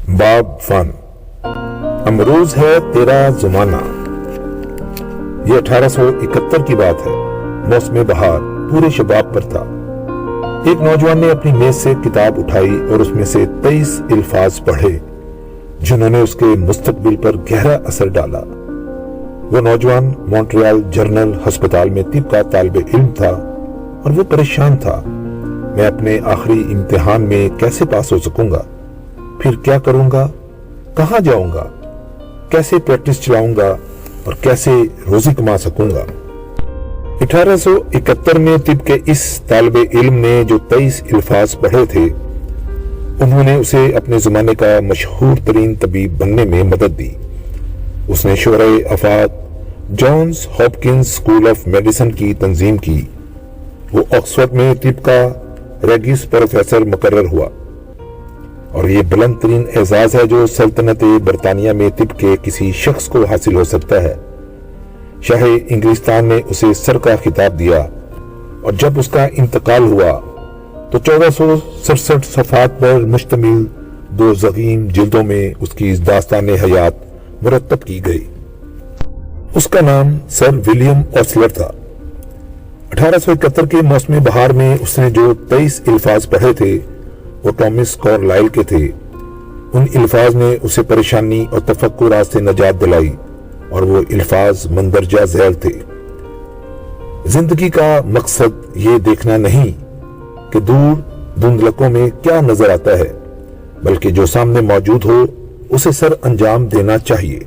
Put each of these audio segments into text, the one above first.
باب فن امروز ہے تیرا زمانہ۔ یہ 1871 کی بات ہے۔ موسم بہار پورے شباب پر تھا۔ ایک نوجوان نے اپنی میز سے کتاب اٹھائی اور اس میں سے 23 الفاظ پڑھے جنہوں نے اس کے مستقبل پر گہرا اثر ڈالا۔ وہ نوجوان مونٹریال جنرل ہسپتال میں طب کا طالب علم تھا اور وہ پریشان تھا۔ میں اپنے آخری امتحان میں کیسے پاس ہو سکوں گا؟ پھر کیا کروں گا؟ کہاں جاؤں گا؟ کیسے پریکٹس چلاؤں گا اور کیسے روزی کما سکوں گا؟ 1871 میں طب کے اس طالب علم نے جو 23 الفاظ پڑھے تھے انہوں نے اسے اپنے زمانے کا مشہور ترین طبیب بننے میں مدد دی۔ اس نے شورائ افاق Johns Hopkins school of medicine کی تنظیم کی۔ وہ آکسفورڈ میں طب کا ریگس پروفیسر مقرر ہوا اور یہ بلند ترین اعزاز ہے جو سلطنت برطانیہ میں طب کے کسی شخص کو حاصل ہو سکتا ہے۔ شاہ انگلستان نے اسے سر کا خطاب دیا اور جب اس کا انتقال ہوا تو 1467 صفحات پر مشتمل 2 ضخیم جلدوں میں اس کی داستان حیات مرتب کی گئی۔ اس کا نام سر ولیم اوسلر تھا۔ 1871 کے موسم بہار میں اس نے جو 23 الفاظ پڑھے تھے وہ ٹامس کارلائل کے تھے۔ ان الفاظ نے اسے پریشانی اور تفکرات سے نجات دلائی اور وہ الفاظ مندرجہ ذیل تھے۔ زندگی کا مقصد یہ دیکھنا نہیں کہ دور دھندلکوں میں کیا نظر آتا ہے، بلکہ جو سامنے موجود ہو اسے سر انجام دینا چاہیے۔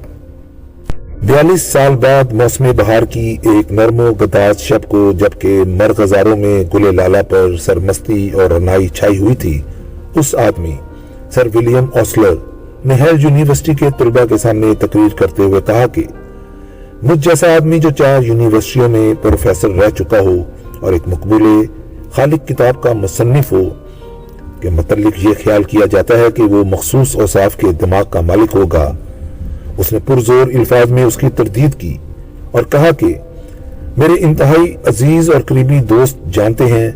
42 سال بعد موسم بہار کی ایک نرم و گداز شب کو جبکہ مرغزاروں میں گل لالہ پر سرمستی اور رنائی چھائی ہوئی تھی، اس آدمی سر ولیم اوسلر نے ہیل یونیورسٹی کے طلباء کے سامنے تقریر کرتے ہوئے کہا کہ مجھ جیسا آدمی جو 4 یونیورسٹیوں میں پروفیسر رہ چکا ہو اور ایک مقبول خالق کتاب کا مصنف ہو کے متعلق یہ خیال کیا جاتا ہے کہ وہ مخصوص اوصاف کے دماغ کا مالک ہوگا۔ اس نے پرزور الفاظ میں اس کی تردید کی اور کہا کہ میرے انتہائی عزیز اور قریبی دوست جانتے ہیں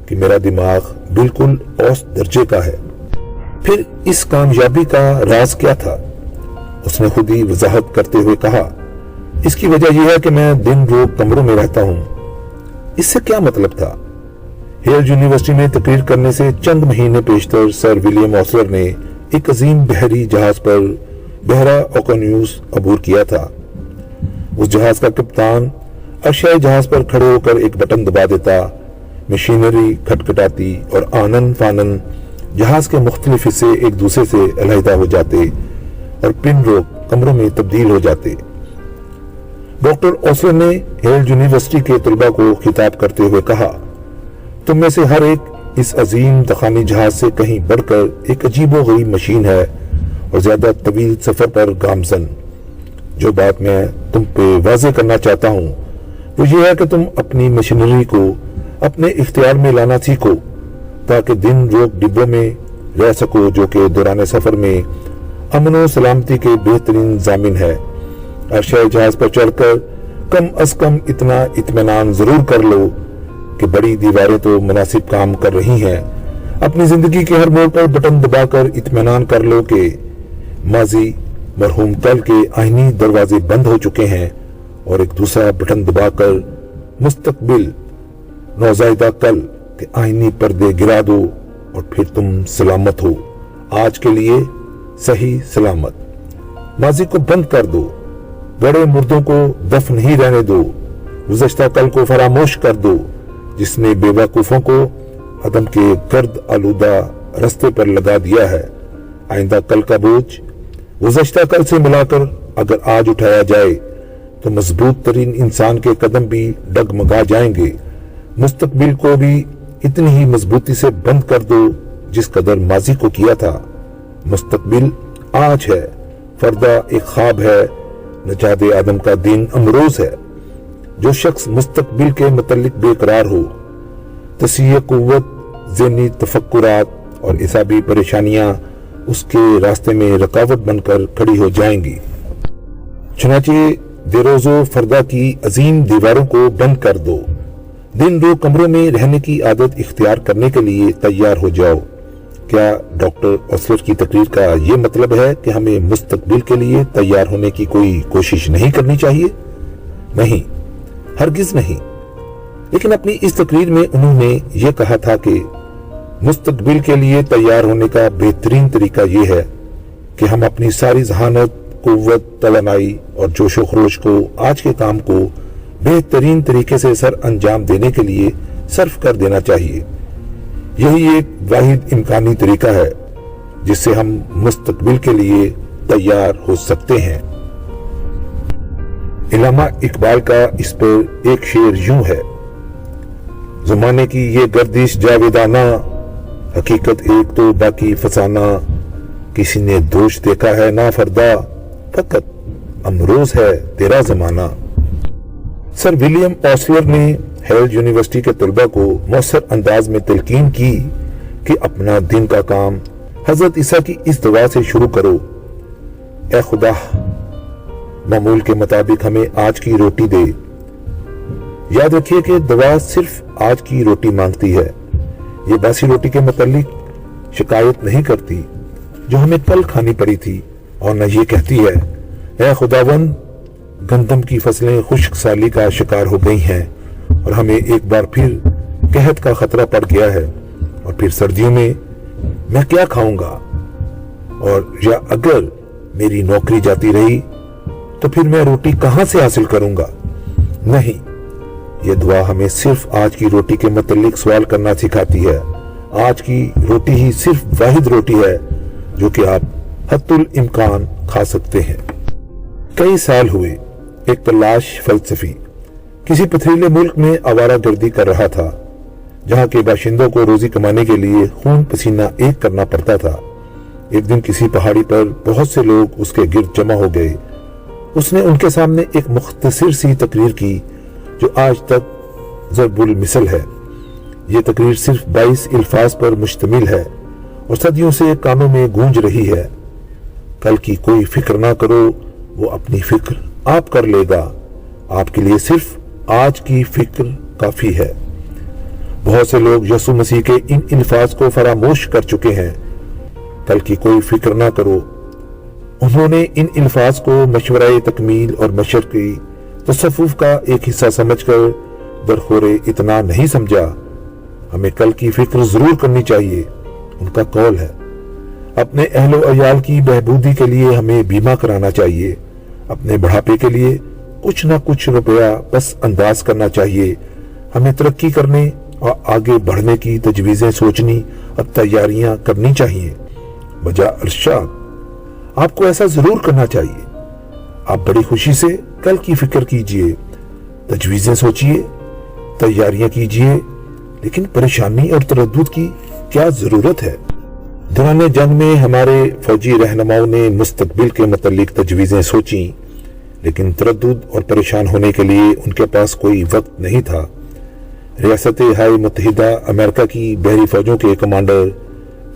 کہ میرا دماغ بالکل اوسط درجے کا ہے۔ پھر اس کامیابی کا راز کیا تھا؟ اس نے خود ہی وضاحت کرتے ہوئے کہا، اس کی وجہ یہ ہے کہ میں دن روز کمروں میں رہتا ہوں۔ اس سے کیا مطلب تھا؟ ہیل یونیورسٹی میں تقریر کرنے سے چند مہینے پیشتر سر ولیم اوسلر نے ایک عظیم بحری جہاز پر بحیرہ اوقیانوس عبور کیا تھا۔ اس جہاز کا کپتان اشیائے جہاز پر کھڑے ہو کر ایک بٹن دبا دیتا، مشینری کھٹکھٹاتی اور آنن فانن جہاز کے مختلف حصے ایک دوسرے سے علیحدہ ہو جاتے اور پن روک کمروں میں تبدیل ہو جاتے۔ ڈاکٹر اوسلر نے ہیل یونیورسٹی کے طلباء کو خطاب کرتے ہوئے کہا، تم میں سے ہر ایک اس عظیم دخانی جہاز سے کہیں بڑھ کر ایک عجیب و غریب مشین ہے اور زیادہ طویل سفر پر گامزن۔ جو بات میں تم پہ واضح کرنا چاہتا ہوں وہ یہ ہے کہ تم اپنی مشینری کو اپنے اختیار میں لانا سیکھو تاکہ دن روک ڈبوں میں رہ سکو جو کہ دوران سفر میں امن و سلامتی کے بہترین ضامن ہے۔ ارشائے جہاز پر چڑھ کر کم از کم اتنا اطمینان ضرور کر لو کہ بڑی دیواریں تو مناسب کام کر رہی ہیں۔ اپنی زندگی کے ہر موڑ پر بٹن دبا کر اطمینان کر لو کہ ماضی مرحوم کل کے آئینی دروازے بند ہو چکے ہیں اور ایک دوسرا بٹن دبا کر مستقبل نوزائیدہ کل کے آئینی پردے گرا دو اور پھر تم سلامت ہو، آج کے لیے صحیح سلامت۔ ماضی کو بند کر دو، بڑے مردوں کو دفن ہی رہنے دو، گزشتہ کل کو فراموش کر دو جس نے بے وقوفوں کو عدم کے گرد آلودہ رستے پر لگا دیا ہے۔ آئندہ کل کا بوجھ گزشتہ کل سے ملا کر اگر آج اٹھایا جائے تو مضبوط ترین انسان کے قدم بھی ڈگمگا جائیں گے۔ مستقبل کو بھی اتنی ہی مضبوطی سے بند کر دو جس قدر ماضی کو کیا تھا۔ مستقبل آج ہے، فردہ ایک خواب ہے، نجات آدم کا دن امروز ہے۔ جو شخص مستقبل کے متعلق بے قرار ہو، تصحیح قوت ذہنی تفکرات اور اعصابی پریشانیاں اس کے راستے میں رکاوٹ بن کر کھڑی ہو جائیں گی۔ چنانچہ دیروز و فردہ کی عظیم دیواروں کو بند کر دو، دن رو کمروں میں رہنے کی عادت اختیار کرنے کے لیے تیار ہو جاؤ کیا ڈاکٹر اوسلر کی تقریر کا یہ مطلب ہے کہ ہمیں مستقبل کے لیے تیار ہونے کی کوئی کوشش نہیں کرنی چاہیے؟ نہیں، ہرگز نہیں۔ لیکن اپنی اس تقریر میں انہوں نے یہ کہا تھا کہ مستقبل کے لیے تیار ہونے کا بہترین طریقہ یہ ہے کہ ہم اپنی ساری ذہانت، قوت، توانائی اور جوش و خروش کو آج کے کام کو بہترین طریقے سے سر انجام دینے کے لیے صرف کر دینا چاہیے۔ یہی ایک واحد امکانی طریقہ ہے جس سے ہم مستقبل کے لیے تیار ہو سکتے ہیں۔ علامہ اقبال کا اس پر ایک شعر یوں ہے: زمانے کی یہ گردش جاویدانہ، حقیقت ایک تو باقی فسانہ، کسی نے دوش دیکھا ہے نا فردا، فقط امروز ہے تیرا زمانہ۔ سر ولیم اوسلر نے ہیل یونیورسٹی کے طلبہ کو مؤثر انداز میں تلقین کی کہ اپنا دن کا کام حضرت عیسیٰ کی اس دعا سے شروع کرو: اے خدا، معمول کے مطابق ہمیں آج کی روٹی دے۔ یاد رکھیے کہ دعا صرف آج کی روٹی مانگتی ہے، یہ باسی روٹی کے متعلق شکایت نہیں کرتی جو ہمیں کل کھانی پڑی تھی، اور نہ یہ کہتی ہے اے خداوند، گندم کی فصلیں خشک سالی کا شکار ہو گئی ہیں اور ہمیں ایک بار پھر قحط کا خطرہ پڑ گیا ہے، اور پھر سردیوں میں کیا کھاؤں گا، اور یا اگر میری نوکری جاتی رہی تو پھر میں روٹی کہاں سے حاصل کروں گا؟ نہیں، یہ دعا ہمیں صرف آج کی روٹی کے متعلق سوال کرنا سکھاتی ہے۔ آج کی روٹی ہی صرف واحد روٹی ہے جو کہ آپ حتی الامکان کھا سکتے ہیں۔ کئی سال ہوئے ایک تلاش فلسفی کسی پتھریلے ملک میں آوارہ گردی کر رہا تھا جہاں کے باشندوں کو روزی کمانے کے لیے خون پسینہ ایک کرنا پڑتا تھا۔ ایک دن کسی پہاڑی پر بہت سے لوگ اس کے گرد جمع ہو گئے۔ اس نے ان کے سامنے ایک مختصر سی تقریر کی جو آج تک ضرب المثل ہے۔ یہ تقریر صرف 22 الفاظ پر مشتمل ہے اور صدیوں سے کانوں میں گونج رہی ہے: کل کی کوئی فکر نہ کرو، وہ اپنی فکر آپ کر لے گا، آپ کے لیے صرف آج کی فکر کافی ہے۔ بہت سے لوگ یسوع مسیح کے ان الفاظ کو فراموش کر چکے ہیں: کل کی کوئی فکر نہ کرو۔ انہوں نے ان الفاظ کو مشورہ تکمیل اور مشرقی تصوف کا ایک حصہ سمجھ کر درخور اتنا نہیں سمجھا۔ ہمیں کل کی فکر ضرور کرنی چاہیے، ان کا قول ہے۔ اپنے اہل و عیال کی بہبودی کے لیے ہمیں بیمہ کرانا چاہیے، اپنے بڑھاپے کے لیے کچھ نہ کچھ روپیہ پس انداز کرنا چاہیے، ہمیں ترقی کرنے اور آگے بڑھنے کی تجویزیں سوچنی اور تیاریاں کرنی چاہیے۔ بجا ارشاد، آپ کو ایسا ضرور کرنا چاہیے۔ آپ بڑی خوشی سے کل کی فکر کیجئے، تجویزیں سوچئے، تیاریاں کیجئے، لیکن پریشانی اور تردد کی کیا ضرورت ہے؟ دوران جنگ میں ہمارے فوجی رہنماؤں نے مستقبل کے متعلق تجویزیں سوچیں، لیکن تردد اور پریشان ہونے کے لیے ان کے پاس کوئی وقت نہیں تھا۔ ریاست ہائے متحدہ امریکہ کی بحری فوجوں کے کمانڈر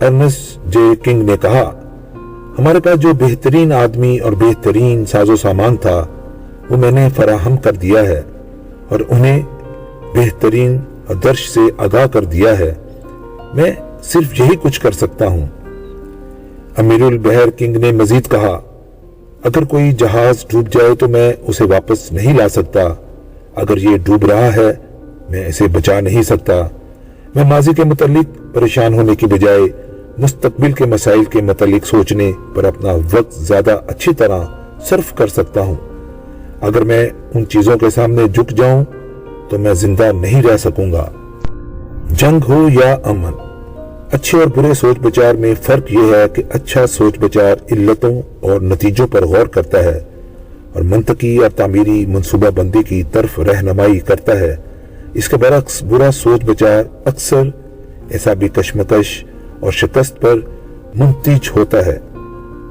ارنسٹ جے کنگ نے کہا، ہمارے پاس جو بہترین آدمی اور بہترین ساز و سامان تھا وہ میں نے فراہم کر دیا ہے اور انہیں بہترین درش سے آگاہ کر دیا ہے۔ میں صرف یہی کچھ کر سکتا ہوں۔ امیر البحر کنگ نے مزید کہا، اگر کوئی جہاز ڈوب جائے تو میں اسے واپس نہیں لا سکتا، اگر یہ ڈوب رہا ہے میں اسے بچا نہیں سکتا۔ میں ماضی کے متعلق پریشان ہونے کی بجائے مستقبل کے مسائل کے متعلق سوچنے پر اپنا وقت زیادہ اچھی طرح صرف کر سکتا ہوں۔ اگر میں ان چیزوں کے سامنے جھک جاؤں تو میں زندہ نہیں رہ سکوں گا۔ جنگ ہو یا امن، اچھے اور برے سوچ بچار میں فرق یہ ہے کہ اچھا سوچ بچار علتوں اور نتیجوں پر غور کرتا ہے اور منطقی اور تعمیری منصوبہ بندی کی طرف رہنمائی کرتا ہے۔ اس کے برعکس برا سوچ بچار اکثر اعصابی کشمکش اور شکست پر منتج ہوتا ہے۔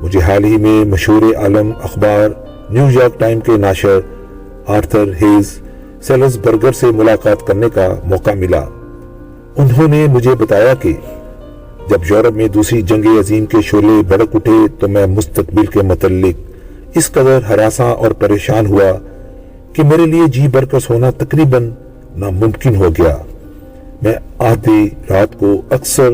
مجھے حال ہی میں مشہور عالم اخبار نیو یارک ٹائم کے ناشر آرتھر ہیز سیلز برگر سے ملاقات کرنے کا موقع ملا۔ انہوں نے مجھے بتایا کہ جب یورپ میں دوسری جنگ عظیم کے شعلے بھڑک اٹھے تو میں مستقبل کے متعلق اس قدر ہراساں اور پریشان ہوا کہ میرے لیے جی بھر کر سونا تقریباً ناممکن ہو گیا۔ میں آدھی رات کو اکثر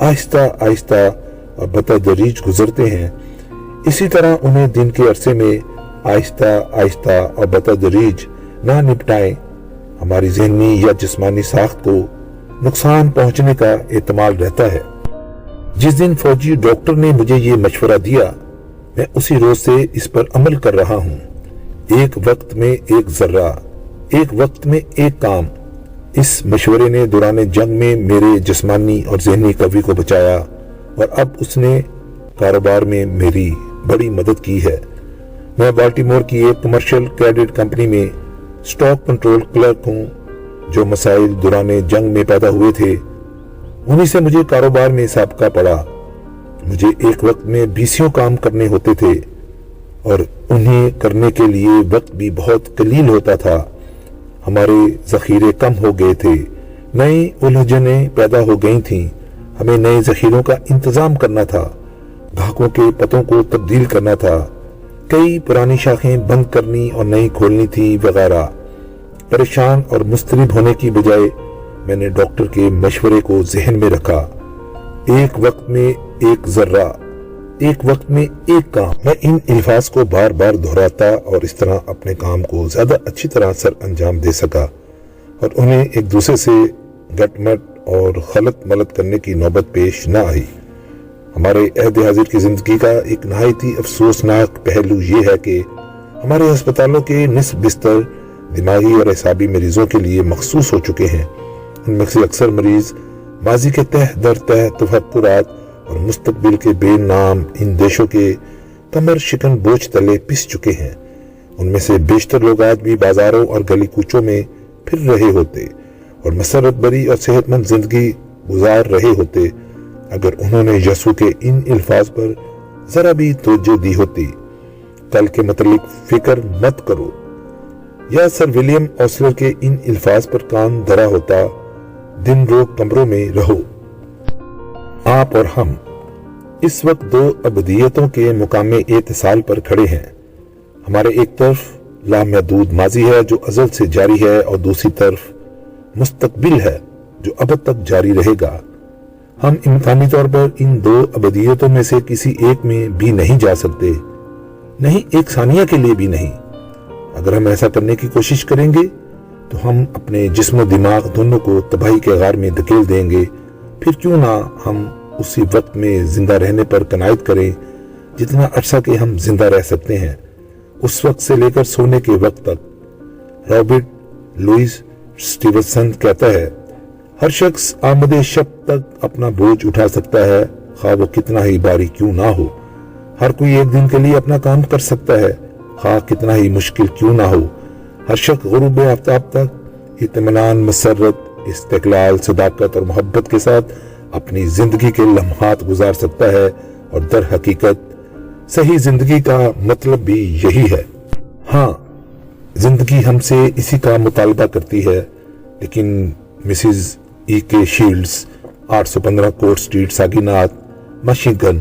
آہستہ آہستہ اور بتدریج گزرتے ہیں، اسی طرح انہیں دن کے عرصے میں آہستہ آہستہ اور بتدریج نہ نپٹائیں، ہماری ذہنی یا جسمانی ساخت کو نقصان پہنچنے کا احتمال رہتا ہے۔ جس دن فوجی ڈاکٹر نے مجھے یہ مشورہ دیا، میں اسی روز سے اس پر عمل کر رہا ہوں۔ ایک وقت میں ایک ذرہ، ایک وقت میں ایک کام۔ اس مشورے نے دوران جنگ میں میرے جسمانی اور ذہنی قوی کو بچایا، اور اب اس نے کاروبار میں میری بڑی مدد کی ہے۔ میں بالٹیمور کی ایک کمرشل کریڈٹ کمپنی میں اسٹاک کنٹرول کلرک ہوں۔ جو مسائل دوران جنگ میں پیدا ہوئے تھے، انہی سے مجھے کاروبار میں سابقہ پڑا۔ مجھے ایک وقت میں 20 کام کرنے ہوتے تھے، اور انہیں کرنے کے لیے وقت بھی بہت قلیل ہوتا تھا۔ ہمارے ذخیرے کم ہو گئے تھے، نئی الجھنیں پیدا ہو گئی تھیں، ہمیں نئے ذخیروں کا انتظام کرنا تھا، گاہکوں کے پتوں کو تبدیل کرنا تھا، کئی پرانی شاخیں بند کرنی اور نئی کھولنی تھی وغیرہ۔ پریشان اور مضطرب ہونے کی بجائے میں نے ڈاکٹر کے مشورے کو ذہن میں رکھا۔ ایک وقت میں ایک ذرہ، ایک وقت میں ایک کام۔ میں ان الفاظ کو بار بار دہراتا اور اس طرح اپنے کام کو زیادہ اچھی طرح سر انجام دے سکا، اور انہیں ایک دوسرے سے گٹ مٹ اور خلط ملط کرنے کی نوبت پیش نہ آئی۔ ہمارے عہد حاضر کی زندگی کا ایک نہایت ہی افسوسناک پہلو یہ ہے کہ ہمارے ہسپتالوں کے نصف بستر دماغی اور اعصابی مریضوں کے لیے مخصوص ہو چکے ہیں۔ ان میں سے اکثر مریض ماضی کے تہ در تہ تفکرات اور مستقبل کے بے نام اندیشوں کے کمر شکن بوجھ تلے پس چکے ہیں۔ ان میں سے بیشتر لوگ آج بھی بازاروں اور گلی کوچوں میں پھر رہے ہوتے اور مسرت بری اور صحت مند زندگی گزار رہے ہوتے اگر انہوں نے یسوع کے ان الفاظ پر ذرا بھی توجہ دی ہوتی۔ کل کے متعلق فکر مت کرو، یا سر ولیم اوسلر کے ان الفاظ پر کان دھرا ہوتا، دن روز کمروں میں رہو۔ آپ اور ہم اس وقت دو ابدیتوں کے مقام اتصال پر کھڑے ہیں۔ ہمارے ایک طرف لامحدود ماضی ہے جو ازل سے جاری ہے، اور دوسری طرف مستقبل ہے جو ابد تک جاری رہے گا۔ ہم امکانی طور پر ان دو ابدیتوں میں سے کسی ایک میں بھی نہیں جا سکتے، نہیں ایک ثانیہ کے لیے بھی نہیں۔ اگر ہم ایسا کرنے کی کوشش کریں گے تو ہم اپنے جسم و دماغ دونوں کو تباہی کے غار میں دھکیل دیں گے۔ پھر کیوں نہ ہم اسی وقت میں زندہ رہنے پر قناعت کریں جتنا عرصہ کہ ہم زندہ رہ سکتے ہیں، اس وقت سے لے کر سونے کے وقت تک۔ رابرٹ لوئس اسٹیونسن کہتا ہے، ہر شخص آمد شب تک اپنا بوجھ اٹھا سکتا ہے، خواہ وہ کتنا ہی بھاری کیوں نہ ہو۔ ہر کوئی ایک دن کے لیے اپنا کام کر سکتا ہے، خواہ کتنا ہی مشکل کیوں نہ ہو۔ ہر شخص غروب آفتاب تک اطمینان، مسرت، استقلال، صداقت اور محبت کے ساتھ اپنی زندگی کے لمحات گزار سکتا ہے، اور در حقیقت صحیح زندگی کا مطلب بھی یہی ہے۔ ہاں، زندگی ہم سے اسی کا مطالبہ کرتی ہے، لیکن مسز ای کے شیلڈز، 815 کورٹ سٹریٹ، ساگینات، مشیگن،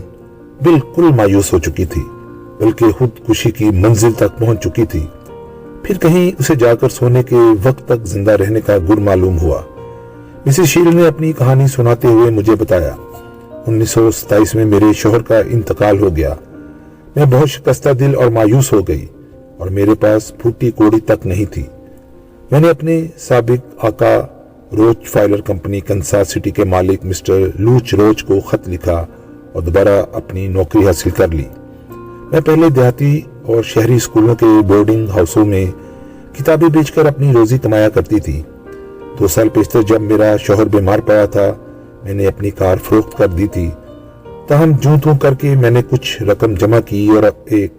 بالکل مایوس ہو چکی تھی، بلکہ خودکشی کی منزل تک پہنچ چکی تھی۔ پھر کہیں اسے جا کر سونے کے وقت تک زندہ رہنے کا گر معلوم ہوا۔ مسز شیل نے اپنی کہانی سناتے ہوئے مجھے بتایا، 1927 میں میرے شوہر کا انتقال ہو گیا۔ میں بہت شکستہ دل اور مایوس ہو گئی، اور میرے پاس پھوٹی کوڑی تک نہیں تھی۔ میں نے اپنے سابق آقا روچ فائلر کمپنی کنساس سٹی کے مالک مسٹر لوچ روچ کو خط لکھا اور دوبارہ اپنی نوکری حاصل کر لی۔ میں پہلے دیہاتی اور شہری اسکولوں کے بورڈنگ ہاؤسوں میں کتابیں بیچ کر اپنی روزی کمایا کرتی تھی۔ 2 سال پیشتر جب میرا شوہر بیمار پڑا تھا، میں نے اپنی کار فروخت کر دی تھی، تاہم جوں توں کر کے میں نے کچھ رقم جمع کی اور ایک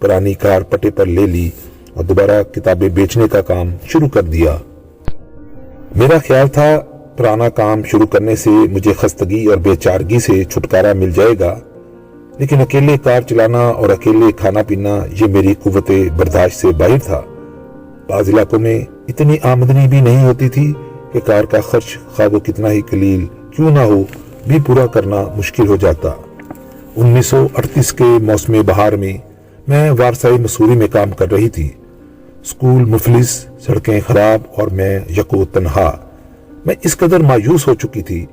پرانی کار پٹے پر لے لی اور دوبارہ کتابیں بیچنے کا کام شروع کر دیا۔ میرا خیال تھا پرانا کام شروع کرنے سے مجھے خستگی اور بے چارگی سے چھٹکارا مل جائے گا، لیکن اکیلے کار چلانا اور اکیلے کھانا پینا یہ میری قوت برداشت سے باہر تھا۔ بعض علاقوں میں اتنی آمدنی بھی نہیں ہوتی تھی کہ کار کا خرچ خواہ وہ کتنا ہی قلیل کیوں نہ ہو بھی پورا کرنا مشکل ہو جاتا۔ 1938 کے موسم بہار میں وارسائی مسوری میں کام کر رہی تھی۔ اسکول مفلس، سڑکیں خراب اور میں یکو تنہا۔ میں اس قدر مایوس ہو چکی تھی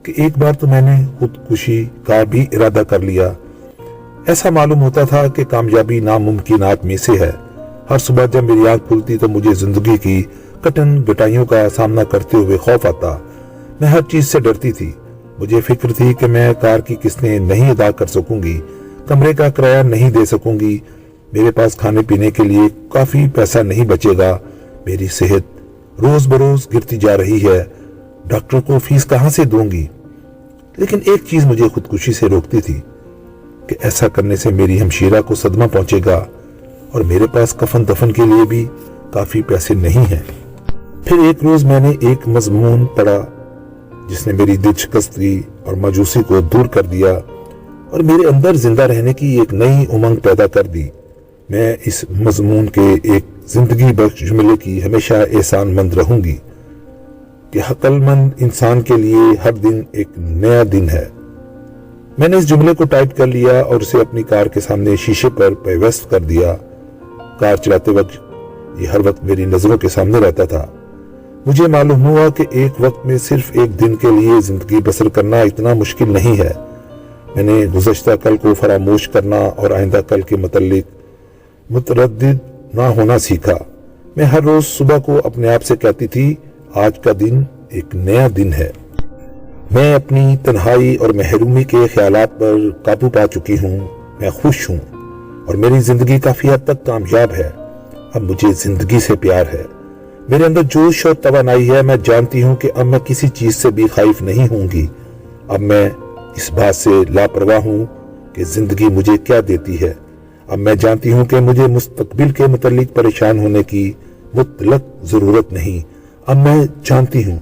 کہ ایک بار تو میں نے خودکشی کا بھی ارادہ کر لیا۔ ایسا معلوم ہوتا تھا کہ کامیابی ناممکنات میں سے ہے۔ ہر صبح جب میری آنکھ کھلتی تو مجھے زندگی کی کٹن گٹائیوں کا سامنا کرتے ہوئے خوف آتا۔ میں ہر چیز سے ڈرتی تھی۔ مجھے فکر تھی کہ میں کار کی قسطیں نہیں ادا کر سکوں گی، کمرے کا کرایہ نہیں دے سکوں گی، میرے پاس کھانے پینے کے لیے کافی پیسہ نہیں بچے گا، میری صحت روز بروز گرتی جا رہی ہے، ڈاکٹر کو فیس کہاں سے دوں گی۔ لیکن ایک چیز مجھے خودکشی سے روکتی تھی کہ ایسا کرنے سے میری ہمشیرہ کو صدمہ پہنچے گا اور میرے پاس کفن دفن کے لیے بھی کافی پیسے نہیں ہیں۔ پھر ایک روز میں نے ایک مضمون پڑھا جس نے میری دلچسپی اور مایوسی کو دور کر دیا اور میرے اندر زندہ رہنے کی ایک نئی امنگ پیدا کر دی۔ میں اس مضمون کے ایک زندگی بخش جملے کی ہمیشہ احسان مند رہوں گی کہ عقل مند انسان کے لیے ہر دن ایک نیا دن ہے۔ میں نے اس جملے کو ٹائپ کر لیا اور اسے اپنی کار کے سامنے شیشے پر پیوست کر دیا۔ کار چلاتے وقت یہ ہر وقت میری نظروں کے سامنے رہتا تھا۔ مجھے معلوم ہوا کہ ایک وقت میں صرف ایک دن کے لیے زندگی بسر کرنا اتنا مشکل نہیں ہے۔ میں نے گزشتہ کل کو فراموش کرنا اور آئندہ کل کے متعلق متردد نہ ہونا سیکھا۔ میں ہر روز صبح کو اپنے آپ سے کہتی تھی، آج کا دن ایک نیا دن ہے۔ میں اپنی تنہائی اور محرومی کے خیالات پر قابو پا چکی ہوں۔ میں خوش ہوں اور میری زندگی کافی حد تک کامیاب ہے۔ اب مجھے زندگی سے پیار ہے، میرے اندر جوش اور توانائی ہے۔ میں جانتی ہوں کہ اب میں کسی چیز سے بھی خائف نہیں ہوں گی۔ اب میں اس بات سے لاپرواہ ہوں کہ زندگی مجھے کیا دیتی ہے۔ اب میں جانتی ہوں کہ مجھے مستقبل کے متعلق پریشان ہونے کی مطلق ضرورت نہیں۔ اب میں جانتی ہوں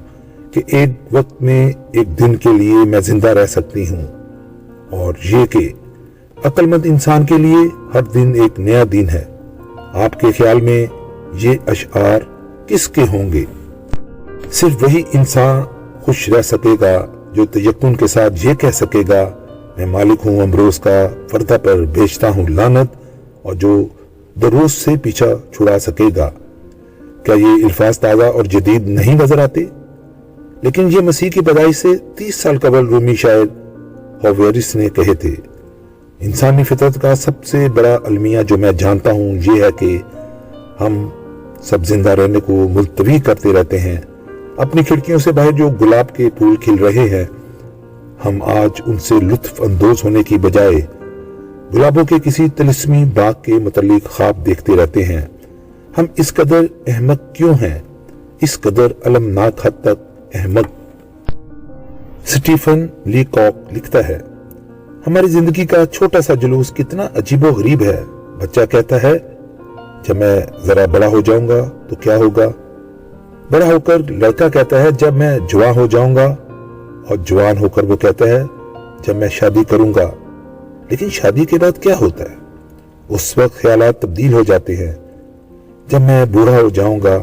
کہ ایک وقت میں ایک دن کے لیے میں زندہ رہ سکتی ہوں، اور یہ کہ عقل مند انسان کے لیے ہر دن ایک نیا دن ہے۔ آپ کے خیال میں یہ اشعار کس کے ہوں گے؟ صرف وہی انسان خوش رہ سکے گا جو تیقن کے ساتھ یہ کہہ سکے گا، میں مالک ہوں امروز کا، فردا پر بھیجتا ہوں لعنت، اور جو دروز سے پیچھا چھڑا سکے گا۔ کیا یہ الفاظ تازہ اور جدید نہیں نظر آتے؟ لیکن یہ مسیح کی پیدائش سے 30 سال قبل رومی شاعر ہوویرس نے کہے تھے۔ انسانی فطرت کا سب سے بڑا المیہ جو میں جانتا ہوں یہ ہے کہ ہم سب زندہ رہنے کو ملتوی کرتے رہتے ہیں۔ اپنی کھڑکیوں سے باہر جو گلاب کے پھول کھل رہے ہیں، ہم آج ان سے لطف اندوز ہونے کی بجائے گلابوں کے کسی طلسمی باغ کے متعلق خواب دیکھتے رہتے ہیں۔ ہم اس قدر احمق کیوں ہیں؟ اس قدر المناک حد تک احمق۔ سٹیفن لی کاک لکھتا ہے، ہماری زندگی کا چھوٹا سا جلوس کتنا عجیب و غریب ہے۔ بچہ کہتا ہے، جب میں ذرا بڑا ہو جاؤں گا تو کیا ہوگا؟ بڑا ہو کر لڑکا کہتا ہے، جب میں جوان ہو جاؤں گا، اور جوان ہو کر وہ کہتا ہے، جب میں شادی کروں گا۔ لیکن شادی کے بعد کیا ہوتا ہے؟ اس وقت خیالات تبدیل ہو جاتے ہیں۔ جب میں بوڑھا ہو جاؤں گا،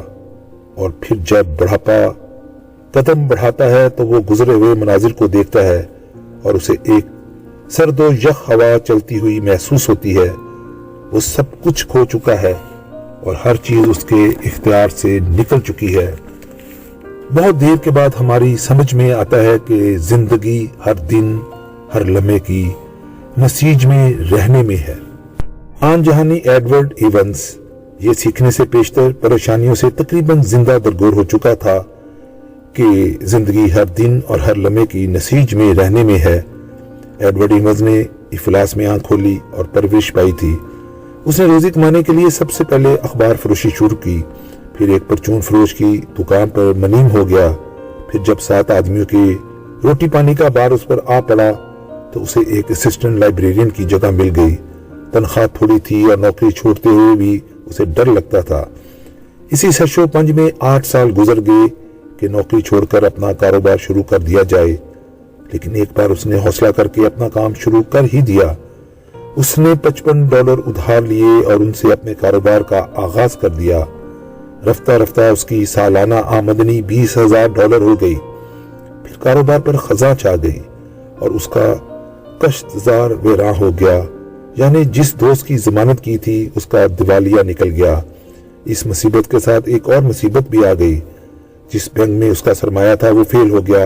اور پھر جب بڑھاپا قدم بڑھاتا ہے تو وہ گزرے ہوئے مناظر کو دیکھتا ہے اور اسے ایک سرد و یخ ہوا چلتی ہوئی محسوس ہوتی ہے۔ وہ سب کچھ کھو چکا ہے اور ہر چیز اس کے اختیار سے نکل چکی ہے۔ بہت دیر کے بعد ہماری سمجھ میں آتا ہے کہ زندگی ہر دن ہر لمحے کی نسیج میں رہنے میں ہے۔ آن جہانی ایڈورڈ ایونز یہ سیکھنے سے پیشتر پریشانیوں سے تقریباً زندہ درگور ہو چکا تھا کہ زندگی ہر دن اور ہر لمحے کی نسیج میں رہنے میں ہے۔ ایڈورڈ ایونز نے افلاس میں آنکھ کھولی اور پرورش پائی تھی۔ اس نے روزی کمانے کے لیے سب سے پہلے اخبار فروشی شروع کی، پھر ایک پرچون فروش کی دکان پر منیم ہو گیا۔ پھر جب 7 آدمیوں کی روٹی پانی کا بار اس پر آ پڑا تو اسے ایک اسسٹنٹ لائبریرین کی جگہ مل گئی۔ تنخواہ تھوڑی تھی اور نوکری چھوڑتے ہوئے بھی اسے ڈر لگتا تھا۔ اسی سش و پنج میں 8 سال گزر گئے کہ نوکری چھوڑ کر اپنا کاروبار شروع کر دیا جائے، لیکن ایک بار اس نے حوصلہ کر کے اپنا کام شروع کر ہی دیا۔ اس نے $55 ادھار لیے اور ان سے اپنے کاروبار کا آغاز کر دیا۔ رفتہ رفتہ اس کی سالانہ آمدنی $20,000 ہو گئی۔ پھر کاروبار پر خزاں چھا گئی اور اس کا کشت زار ویراں ہو گیا، یعنی جس دوست کی ضمانت کی تھی اس کا دیوالیہ نکل گیا۔ اس مصیبت کے ساتھ ایک اور مصیبت بھی آ گئی۔ جس بینک میں اس کا سرمایہ تھا وہ فیل ہو گیا۔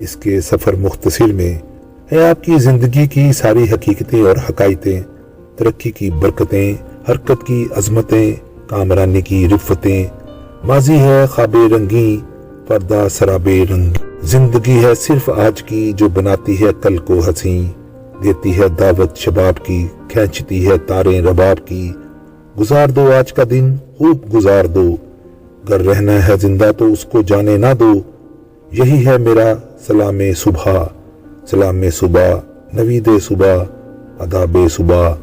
اس کے سفر مختصر میں ہے آپ کی زندگی کی ساری حقیقتیں اور حقائقیں، ترقی کی برکتیں، حرکت کی عظمتیں، کامرانی کی رفتیں۔ ماضی ہے خواب رنگیں، پردہ سراب رنگ۔ زندگی ہے صرف آج کی جو بناتی ہے کل کو حسین، دیتی ہے دعوت شباب کی، کھینچتی ہے تاریں رباب کی۔ گزار دو آج کا دن، خوب گزار دو، گر رہنا ہے زندہ تو اس کو جانے نہ دو۔ یہی ہے میرا سلام صبح، سلام صبح، نوید صبح، آداب صبح،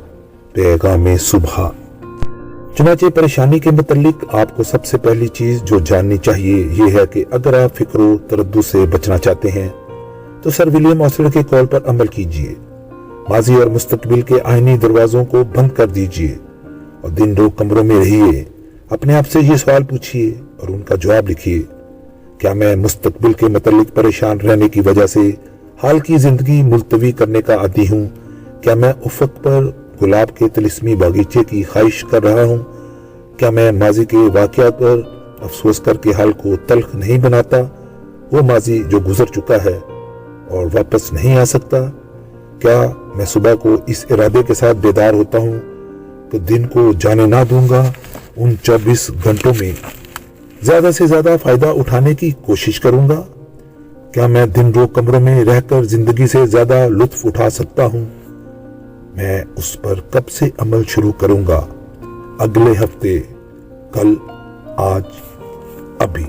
پیغام صبح۔ چنانچہ پریشانی کے متعلق آپ کو سب سے پہلی چیز جو جاننی چاہیے یہ ہے کہ اگر آپ فکر و تردد سے بچنا چاہتے ہیں تو سر ولیم اوسٹر کے قول پر عمل کیجیے۔ ماضی اور مستقبل کے آئینی دروازوں کو بند کر دیجیے اور دن رو کمروں میں رہیے۔ اپنے آپ سے یہ سوال پوچھیے اور ان کا جواب لکھیے۔ کیا میں مستقبل کے متعلق پریشان رہنے کی وجہ سے حال کی زندگی ملتوی کرنے کا عادی ہوں؟ کیا میں افق پر گلاب کے طلسمی باغیچے کی خواہش کر رہا ہوں؟ کیا میں ماضی کے واقعات پر افسوس کر کے حال کو تلخ نہیں بناتا؟ وہ ماضی جو گزر چکا ہے اور واپس نہیں آ سکتا۔ کیا میں صبح کو اس ارادے کے ساتھ بیدار ہوتا ہوں کہ دن کو جانے نہ دوں گا، ان 24 گھنٹوں میں زیادہ سے زیادہ فائدہ اٹھانے کی کوشش کروں گا؟ کیا میں دن رو کمروں میں رہ کر زندگی سے زیادہ لطف اٹھا سکتا ہوں؟ میں اس پر کب سے عمل شروع کروں گا؟ اگلے ہفتے، کل، آج، ابھی۔